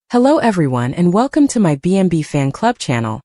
Hello everyone and welcome to my B&B Fan Club channel.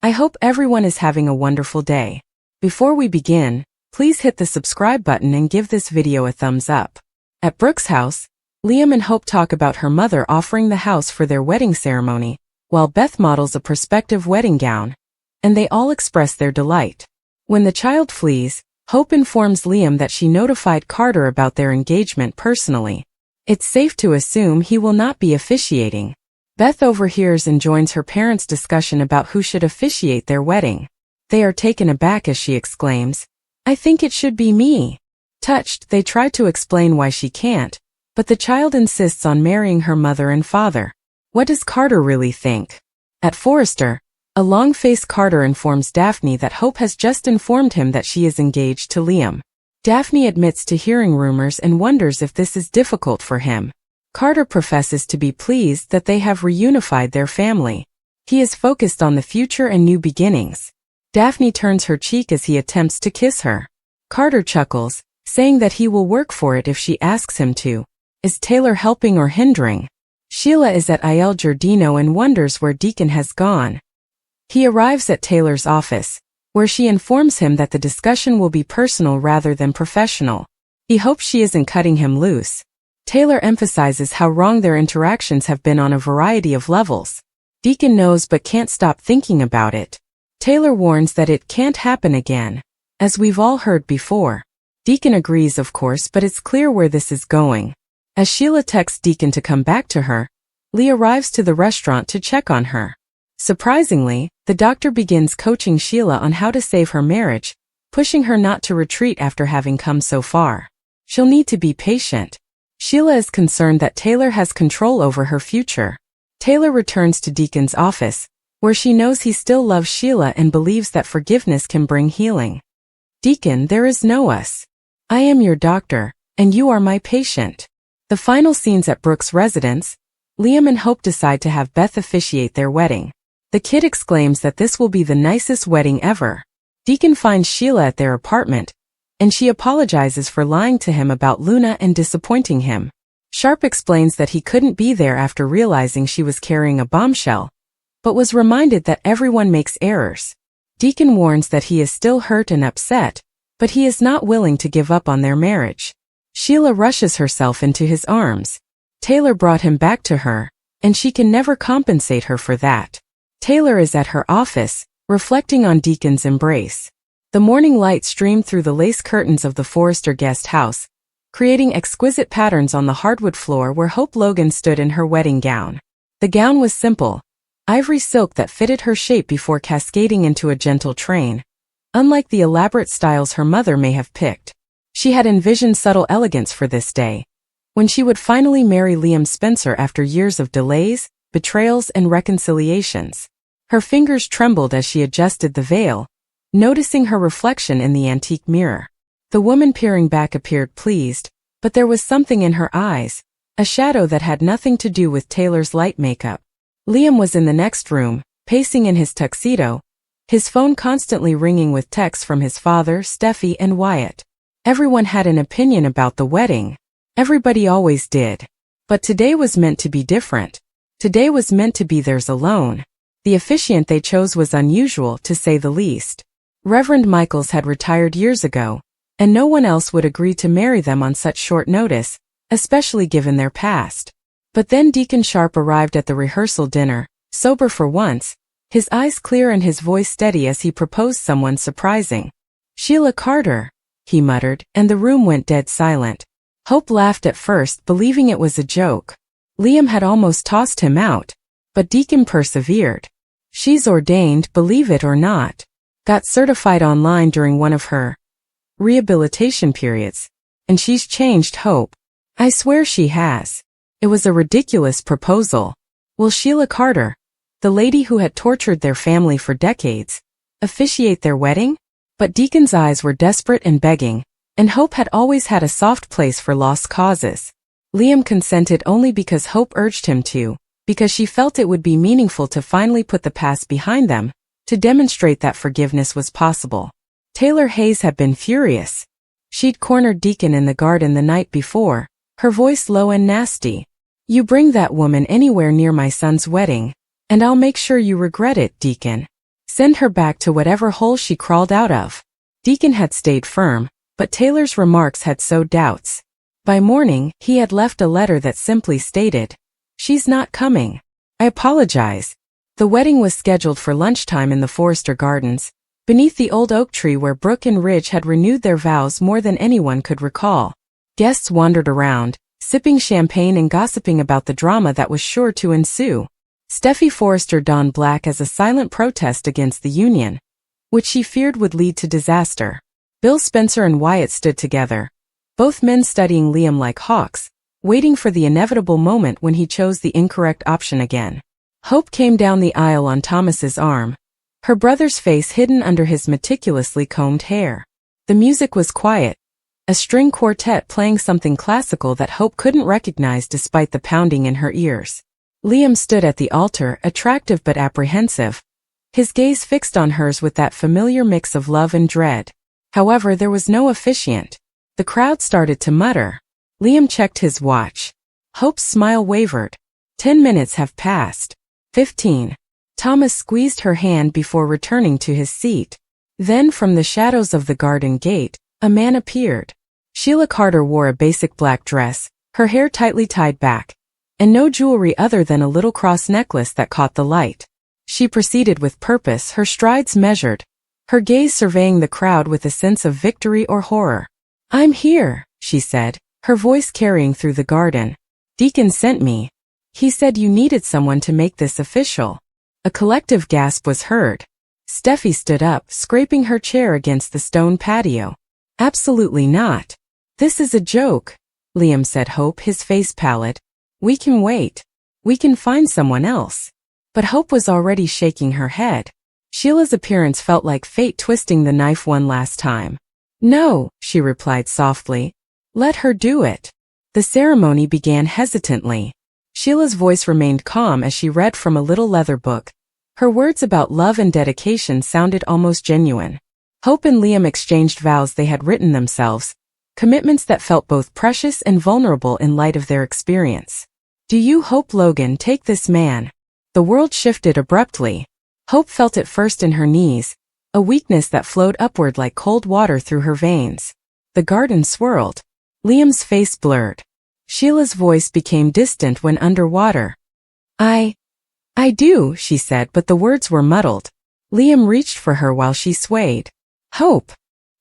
I hope everyone is having a wonderful day. Before we begin, please hit the subscribe button and give this video a thumbs up. At Brooke's house, Liam and Hope talk about her mother offering the house for their wedding ceremony, while Beth models a prospective wedding gown, and they all express their delight. When the child flees, Hope informs Liam that she notified Carter about their engagement personally. It's safe to assume he will not be officiating. Beth overhears and joins her parents' discussion about who should officiate their wedding. They are taken aback as she exclaims, "I think it should be me." Touched, they try to explain why she can't, but the child insists on marrying her mother and father. What does Carter really think? At Forrester, a long-faced Carter informs Daphne that Hope has just informed him that she is engaged to Liam. Daphne admits to hearing rumors and wonders if this is difficult for him. Carter professes to be pleased that they have reunified their family. He is focused on the future and new beginnings. Daphne turns her cheek as he attempts to kiss her. Carter chuckles, saying that he will work for it if she asks him to. Is Taylor helping or hindering? Sheila is at Il Giardino and wonders where Deacon has gone. He arrives at Taylor's office, where she informs him that the discussion will be personal rather than professional. He hopes she isn't cutting him loose. Taylor emphasizes how wrong their interactions have been on a variety of levels. Deacon knows but can't stop thinking about it. Taylor warns that it can't happen again, as we've all heard before. Deacon agrees, of course, but it's clear where this is going. As Sheila texts Deacon to come back to her, Lee arrives to the restaurant to check on her. Surprisingly, the doctor begins coaching Sheila on how to save her marriage, pushing her not to retreat after having come so far. She'll need to be patient. Sheila is concerned that Taylor has control over her future. Taylor returns to Deacon's office, where she knows he still loves Sheila and believes that forgiveness can bring healing. "Deacon, there is no us. I am your doctor, and you are my patient." The final scenes at Brooke's residence, Liam and Hope decide to have Beth officiate their wedding. The kid exclaims that this will be the nicest wedding ever. Deacon finds Sheila at their apartment, and she apologizes for lying to him about Luna and disappointing him. Sharp explains that he couldn't be there after realizing she was carrying a bombshell, but was reminded that everyone makes errors. Deacon warns that he is still hurt and upset, but he is not willing to give up on their marriage. Sheila rushes herself into his arms. Taylor brought him back to her, and she can never compensate her for that. Taylor is at her office, reflecting on Deacon's embrace. The morning light streamed through the lace curtains of the Forrester guest house, creating exquisite patterns on the hardwood floor where Hope Logan stood in her wedding gown. The gown was simple, ivory silk that fitted her shape before cascading into a gentle train, unlike the elaborate styles her mother may have picked. She had envisioned subtle elegance for this day, when she would finally marry Liam Spencer after years of delays, betrayals, and reconciliations. Her fingers trembled as she adjusted the veil, noticing her reflection in the antique mirror. The woman peering back appeared pleased, but there was something in her eyes, a shadow that had nothing to do with Taylor's light makeup. Liam was in the next room, pacing in his tuxedo, his phone constantly ringing with texts from his father, Steffi, and Wyatt. Everyone had an opinion about the wedding. Everybody always did. But today was meant to be different. Today was meant to be theirs alone. The officiant they chose was unusual, to say the least. Reverend Michaels had retired years ago, and no one else would agree to marry them on such short notice, especially given their past. But then Deacon Sharp arrived at the rehearsal dinner, sober for once, his eyes clear and his voice steady as he proposed someone surprising. "Sheila Carter," he muttered, and the room went dead silent. Hope laughed at first, believing it was a joke. Liam had almost tossed him out, but Deacon persevered. "She's ordained, believe it or not. Got certified online during one of her rehabilitation periods. And she's changed, Hope. I swear she has. It was a ridiculous proposal. Will Sheila Carter, the lady who had tortured their family for decades, officiate their wedding?" But Deacon's eyes were desperate and begging, and Hope had always had a soft place for lost causes. Liam consented only because Hope urged him to, because she felt it would be meaningful to finally put the past behind them, to demonstrate that forgiveness was possible. Taylor Hayes had been furious. She'd cornered Deacon in the garden the night before, her voice low and nasty. You bring that woman anywhere near my son's wedding, and I'll make sure you regret it, Deacon. Send her back to whatever hole she crawled out of. Deacon had stayed firm, but Taylor's remarks had sowed doubts. By morning, he had left a letter that simply stated, "She's not coming. I apologize." The wedding was scheduled for lunchtime in the Forrester Gardens, beneath the old oak tree where Brooke and Ridge had renewed their vows more than anyone could recall. Guests wandered around, sipping champagne and gossiping about the drama that was sure to ensue. Steffi Forrester donned black as a silent protest against the union, which she feared would lead to disaster. Bill Spencer and Wyatt stood together, both men studying Liam like hawks, waiting for the inevitable moment when he chose the incorrect option again. Hope came down the aisle on Thomas's arm, her brother's face hidden under his meticulously combed hair. The music was quiet, a string quartet playing something classical that Hope couldn't recognize despite the pounding in her ears. Liam stood at the altar, attractive but apprehensive, his gaze fixed on hers with that familiar mix of love and dread. However, there was no officiant. The crowd started to mutter. Liam checked his watch. Hope's smile wavered. 10 minutes have passed. 15. Thomas squeezed her hand before returning to his seat. Then from the shadows of the garden gate, a man appeared. Sheila Carter wore a basic black dress, her hair tightly tied back, and no jewelry other than a little cross necklace that caught the light. She proceeded with purpose, her strides measured, her gaze surveying the crowd with a sense of victory or horror. "I'm here," she said, her voice carrying through the garden. "Deacon sent me. He said you needed someone to make this official." A collective gasp was heard. Steffi stood up, scraping her chair against the stone patio. "Absolutely not. This is a joke," Liam said. Hope, his face pallid. "We can wait. We can find someone else." But Hope was already shaking her head. Sheila's appearance felt like fate twisting the knife one last time. "No," she replied softly. "Let her do it." The ceremony began hesitantly. Sheila's voice remained calm as she read from a little leather book. Her words about love and dedication sounded almost genuine. Hope and Liam exchanged vows they had written themselves, commitments that felt both precious and vulnerable in light of their experience. "Do you, Hope Logan, take this man?" The world shifted abruptly. Hope felt it first in her knees, a weakness that flowed upward like cold water through her veins. The garden swirled. Liam's face blurred. Sheila's voice became distant when underwater. I do," she said, but the words were muddled. Liam reached for her while she swayed. "Hope!"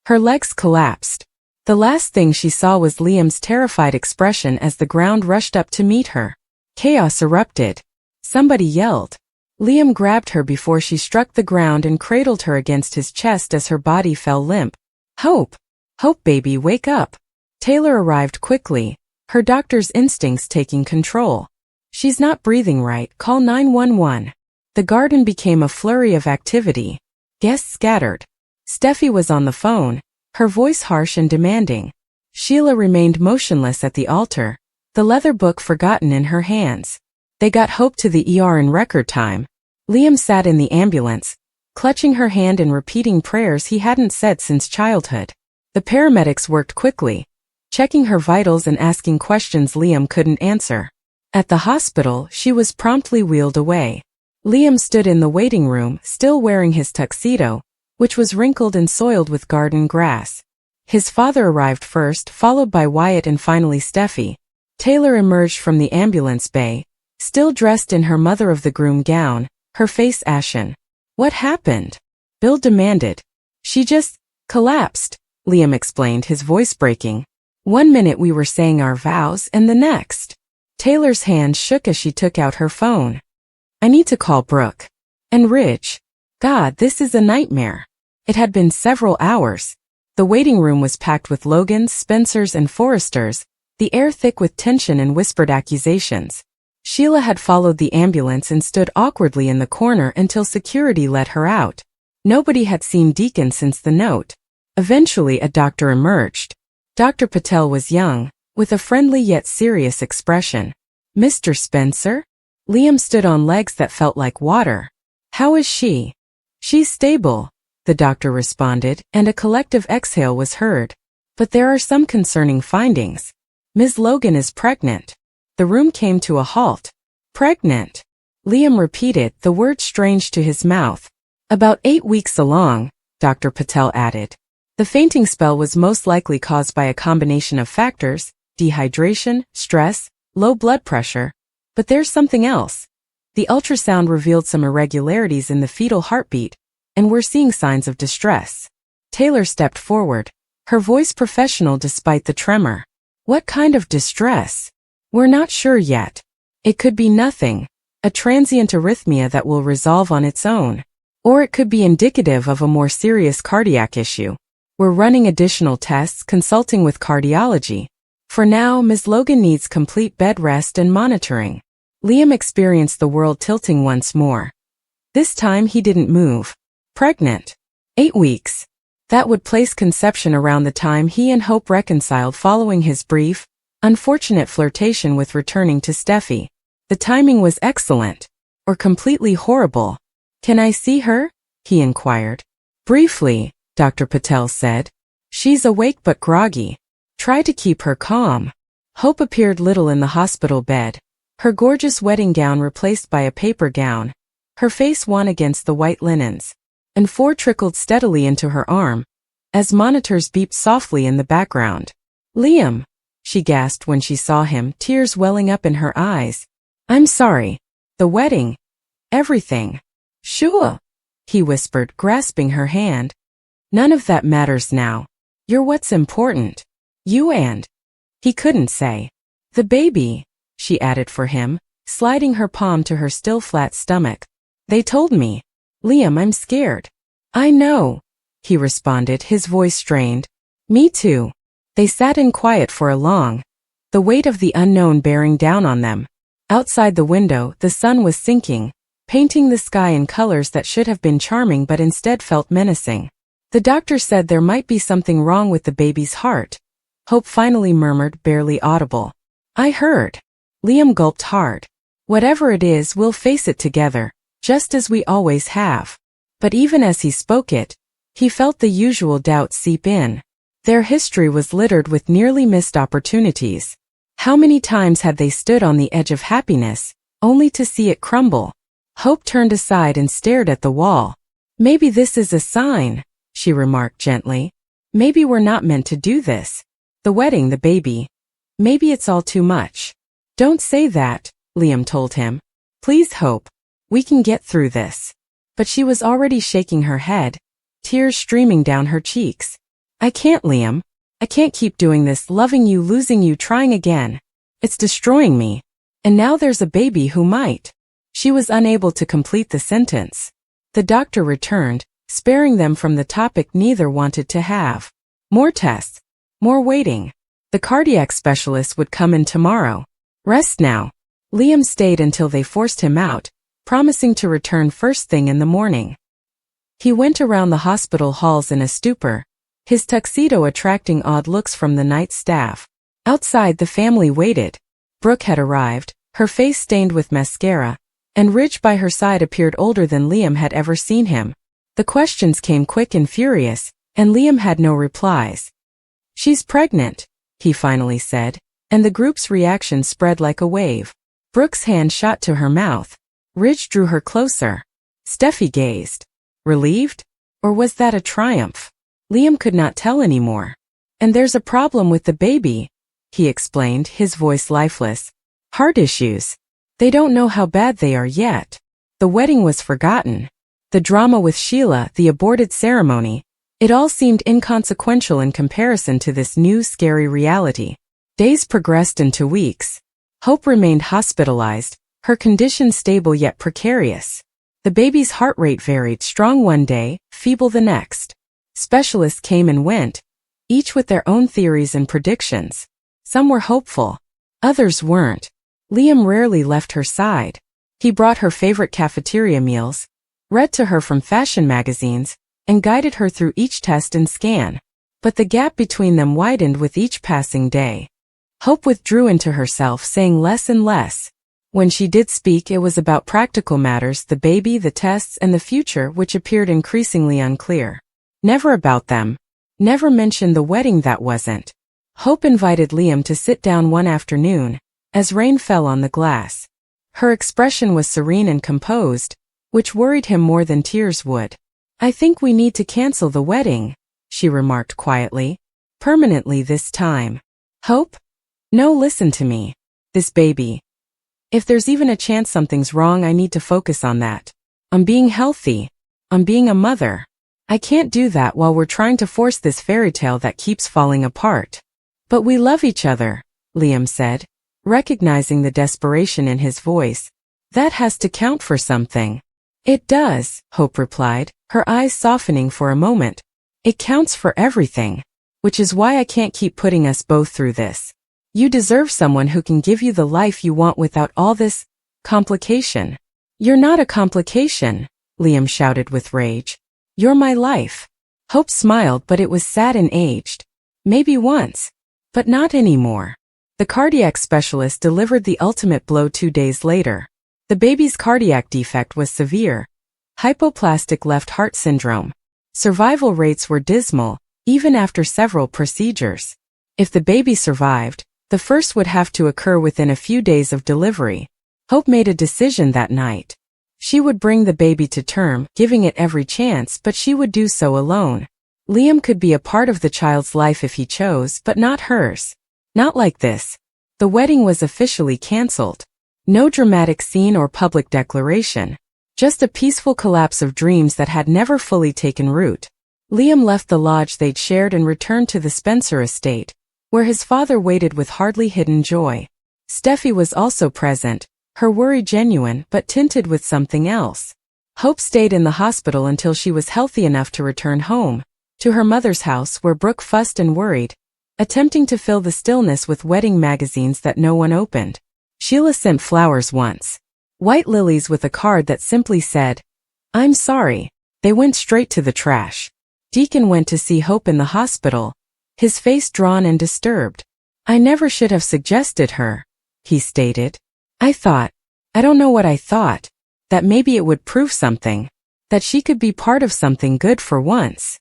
Her legs collapsed. The last thing she saw was Liam's terrified expression as the ground rushed up to meet her. Chaos erupted. Somebody yelled. Liam grabbed her before she struck the ground and cradled her against his chest as her body fell limp. "Hope! Hope, baby, wake up!" Taylor arrived quickly, her doctor's instincts taking control. "She's not breathing right, call 911. The garden became a flurry of activity. Guests scattered. Steffi was on the phone, her voice harsh and demanding. Sheila remained motionless at the altar, the leather book forgotten in her hands. They got Hope to the ER in record time. Liam sat in the ambulance, clutching her hand and repeating prayers he hadn't said since childhood. The paramedics worked quickly, checking her vitals and asking questions Liam couldn't answer. At the hospital, she was promptly wheeled away. Liam stood in the waiting room, still wearing his tuxedo, which was wrinkled and soiled with garden grass. His father arrived first, followed by Wyatt and finally Steffi. Taylor emerged from the ambulance bay, still dressed in her mother-of-the-groom gown, her face ashen. "What happened?" Bill demanded. "She just collapsed," Liam explained, his voice breaking. "1 minute we were saying our vows and the next." Taylor's hand shook as she took out her phone. "I need to call Brooke. And Ridge. God, this is a nightmare." It had been several hours. The waiting room was packed with Logans, Spencers, and Forresters, the air thick with tension and whispered accusations. Sheila had followed the ambulance and stood awkwardly in the corner until security let her out. Nobody had seen Deacon since the note. Eventually a doctor emerged. Dr. Patel was young, with a friendly yet serious expression. "Mr. Spencer?" Liam stood on legs that felt like water. "How is she?" "She's stable," the doctor responded, and a collective exhale was heard. "But there are some concerning findings. Ms. Logan is pregnant." The room came to a halt. Pregnant. Liam repeated, the word strange to his mouth. About 8 weeks along, Dr. Patel added. The fainting spell was most likely caused by a combination of factors, dehydration, stress, low blood pressure. But there's something else. The ultrasound revealed some irregularities in the fetal heartbeat, and we're seeing signs of distress. Taylor stepped forward, her voice professional despite the tremor. What kind of distress? We're not sure yet. It could be nothing, a transient arrhythmia that will resolve on its own. Or it could be indicative of a more serious cardiac issue. We're running additional tests, consulting with cardiology. For now, Ms. Logan needs complete bed rest and monitoring. Liam experienced the world tilting once more. This time he didn't move. Pregnant. 8 weeks. That would place conception around the time he and Hope reconciled following his brief, unfortunate flirtation with returning to Steffi. The timing was excellent. Or completely horrible. Can I see her? He inquired. Briefly, Dr. Patel said. She's awake but groggy. Try to keep her calm. Hope appeared little in the hospital bed. Her gorgeous wedding gown replaced by a paper gown. Her face wan against the white linens. And 4 trickled steadily into her arm, as monitors beeped softly in the background. Liam, she gasped when she saw him, tears welling up in her eyes. I'm sorry. The wedding. Everything. Sure, he whispered, grasping her hand. None of that matters now. You're what's important. You and. He couldn't say. The baby, she added for him, sliding her palm to her still flat stomach. They told me. Liam, I'm scared. I know, he responded, his voice strained. Me too. They sat in quiet for a long, the weight of the unknown bearing down on them. Outside the window, the sun was sinking, painting the sky in colors that should have been charming but instead felt menacing. The doctor said there might be something wrong with the baby's heart. Hope finally murmured, barely audible. I heard. Liam gulped hard. Whatever it is, we'll face it together, just as we always have. But even as he spoke it, he felt the usual doubt seep in. Their history was littered with nearly missed opportunities. How many times had they stood on the edge of happiness, only to see it crumble? Hope turned aside and stared at the wall. Maybe this is a sign, she remarked gently. Maybe we're not meant to do this. The wedding, the baby. Maybe it's all too much. Don't say that, Liam told him. Please, Hope. We can get through this. But she was already shaking her head, tears streaming down her cheeks. I can't, Liam. I can't keep doing this, loving you, losing you, trying again. It's destroying me. And now there's a baby who might. She was unable to complete the sentence. The doctor returned, sparing them from the topic neither wanted to have. More tests. More waiting. The cardiac specialist would come in tomorrow. Rest now. Liam stayed until they forced him out, promising to return first thing in the morning. He went around the hospital halls in a stupor, his tuxedo attracting odd looks from the night staff. Outside, the family waited. Brooke had arrived, her face stained with mascara, and Ridge by her side appeared older than Liam had ever seen him. The questions came quick and furious, and Liam had no replies. She's pregnant, he finally said, and the group's reaction spread like a wave. Brooke's hand shot to her mouth. Ridge drew her closer. Steffi gazed. Relieved? Or was that a triumph? Liam could not tell anymore. And there's a problem with the baby, he explained, his voice lifeless. Heart issues. They don't know how bad they are yet. The wedding was forgotten. The drama with Sheila, the aborted ceremony, it all seemed inconsequential in comparison to this new scary reality. Days progressed into weeks. Hope remained hospitalized, her condition stable yet precarious. The baby's heart rate varied, strong one day, feeble the next. Specialists came and went, each with their own theories and predictions. Some were hopeful. Others weren't. Liam rarely left her side. He brought her favorite cafeteria meals, read to her from fashion magazines, and guided her through each test and scan. But the gap between them widened with each passing day. Hope withdrew into herself, saying less and less. When she did speak, it was about practical matters, the baby, the tests, and the future, which appeared increasingly unclear. Never about them. Never mentioned the wedding that wasn't. Hope invited Liam to sit down one afternoon, as rain fell on the glass. Her expression was serene and composed, which worried him more than tears would. "I think we need to cancel the wedding," she remarked quietly. "Permanently this time." "Hope? No, listen to me. This baby. If there's even a chance something's wrong, I need to focus on that. On being healthy. On being a mother. I can't do that while we're trying to force this fairy tale that keeps falling apart." "But we love each other," Liam said, recognizing the desperation in his voice. "That has to count for something." "It does," Hope replied, her eyes softening for a moment. "It counts for everything. Which is why I can't keep putting us both through this. You deserve someone who can give you the life you want without all this complication." "You're not a complication," Liam shouted with rage. "You're my life." Hope smiled, but it was sad and aged. "Maybe once. But not anymore." The cardiac specialist delivered the ultimate blow 2 days later. The baby's cardiac defect was severe. Hypoplastic left heart syndrome. Survival rates were dismal, even after several procedures. If the baby survived, the first would have to occur within a few days of delivery. Hope made a decision that night. She would bring the baby to term, giving it every chance, but she would do so alone. Liam could be a part of the child's life if he chose, but not hers. Not like this. The wedding was officially cancelled. No dramatic scene or public declaration. Just a peaceful collapse of dreams that had never fully taken root. Liam left the lodge they'd shared and returned to the Spencer estate, where his father waited with hardly hidden joy. Steffi was also present, her worry genuine but tinted with something else. Hope stayed in the hospital until she was healthy enough to return home, to her mother's house where Brooke fussed and worried, attempting to fill the stillness with wedding magazines that no one opened. Sheila sent flowers once. White lilies with a card that simply said, "I'm sorry." They went straight to the trash. Deacon went to see Hope in the hospital, his face drawn and disturbed. "I never should have suggested her," he stated. I don't know what I thought, that maybe it would prove something, that she could be part of something good for once."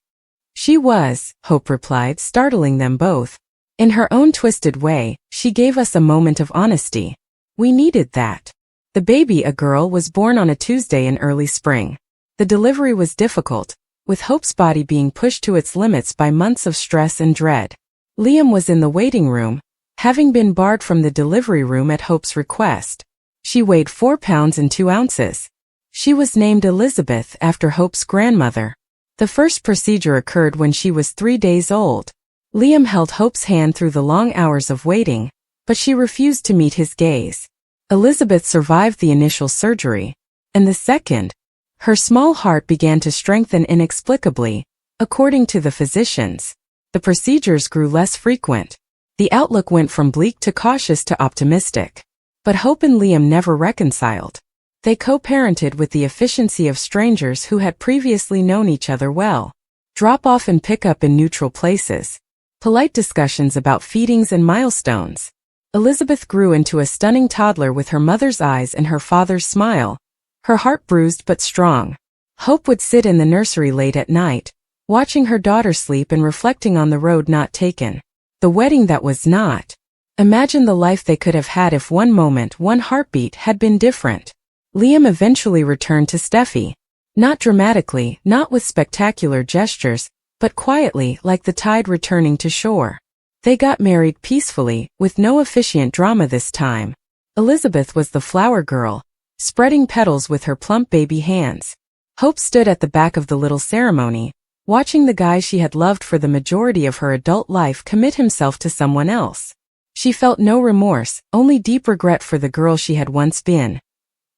"She was," Hope replied, startling them both. "In her own twisted way, she gave us a moment of honesty. We needed that." The baby, a girl, was born on a Tuesday in early spring. The delivery was difficult, with Hope's body being pushed to its limits by months of stress and dread. Liam was in the waiting room, having been barred from the delivery room at Hope's request. She weighed 4 pounds and 2 ounces. She was named Elizabeth after Hope's grandmother. The first procedure occurred when she was 3 days old. Liam held Hope's hand through the long hours of waiting, but she refused to meet his gaze. Elizabeth survived the initial surgery. And the second, her small heart began to strengthen inexplicably, according to the physicians. The procedures grew less frequent. The outlook went from bleak to cautious to optimistic. But Hope and Liam never reconciled. They co-parented with the efficiency of strangers who had previously known each other well. Drop off and pick up in neutral places. Polite discussions about feedings and milestones. Elizabeth grew into a stunning toddler with her mother's eyes and her father's smile, her heart bruised but strong. Hope would sit in the nursery late at night, watching her daughter sleep and reflecting on the road not taken. The wedding that was not. Imagine the life they could have had if one moment, one heartbeat had been different. Liam eventually returned to Steffi. Not dramatically, not with spectacular gestures, but quietly, like the tide returning to shore. They got married peacefully, with no officiant drama this time. Elizabeth was the flower girl, spreading petals with her plump baby hands. Hope stood at the back of the little ceremony, watching the guy she had loved for the majority of her adult life commit himself to someone else. She felt no remorse, only deep regret for the girl she had once been.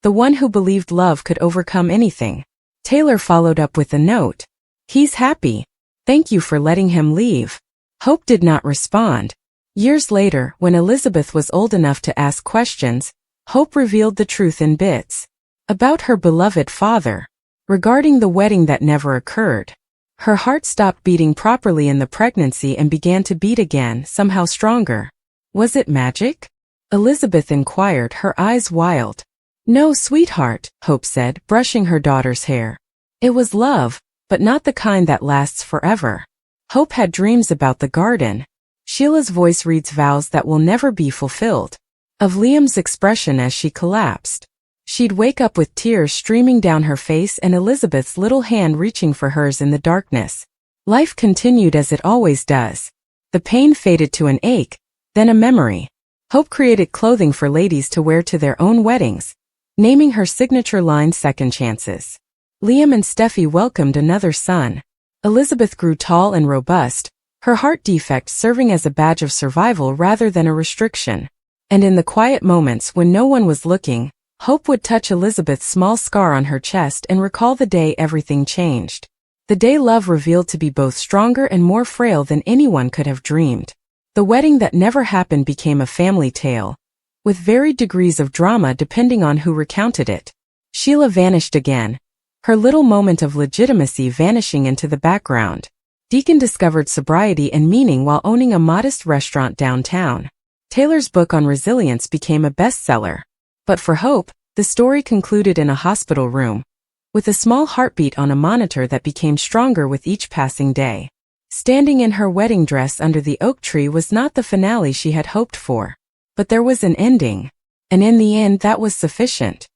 The one who believed love could overcome anything. Taylor followed up with a note. "He's happy. Thank you for letting him leave." Hope did not respond. Years later, when Elizabeth was old enough to ask questions, Hope revealed the truth in bits. About her beloved father. Regarding the wedding that never occurred. Her heart stopped beating properly in the pregnancy and began to beat again, somehow stronger. Was it magic? Elizabeth inquired, her eyes wild. "No, sweetheart," Hope said, brushing her daughter's hair. "It was love, but not the kind that lasts forever." Hope had dreams about the garden. Sheila's voice reads vows that will never be fulfilled. of Liam's expression as she collapsed. She'd wake up with tears streaming down her face and Elizabeth's little hand reaching for hers in the darkness. Life continued as it always does. The pain faded to an ache, then a memory. Hope created clothing for ladies to wear to their own weddings, naming her signature line Second Chances. Liam and Steffi welcomed another son. Elizabeth grew tall and robust, her heart defect serving as a badge of survival rather than a restriction. And in the quiet moments when no one was looking, Hope would touch Elizabeth's small scar on her chest and recall the day everything changed. The day love revealed to be both stronger and more frail than anyone could have dreamed. The wedding that never happened became a family tale, with varied degrees of drama depending on who recounted it. Sheila vanished again, her little moment of legitimacy vanishing into the background. Deacon discovered sobriety and meaning while owning a modest restaurant downtown. Taylor's book on resilience became a bestseller. But for Hope, the story concluded in a hospital room, with a small heartbeat on a monitor that became stronger with each passing day. Standing in her wedding dress under the oak tree was not the finale she had hoped for. But there was an ending. And in the end that was sufficient.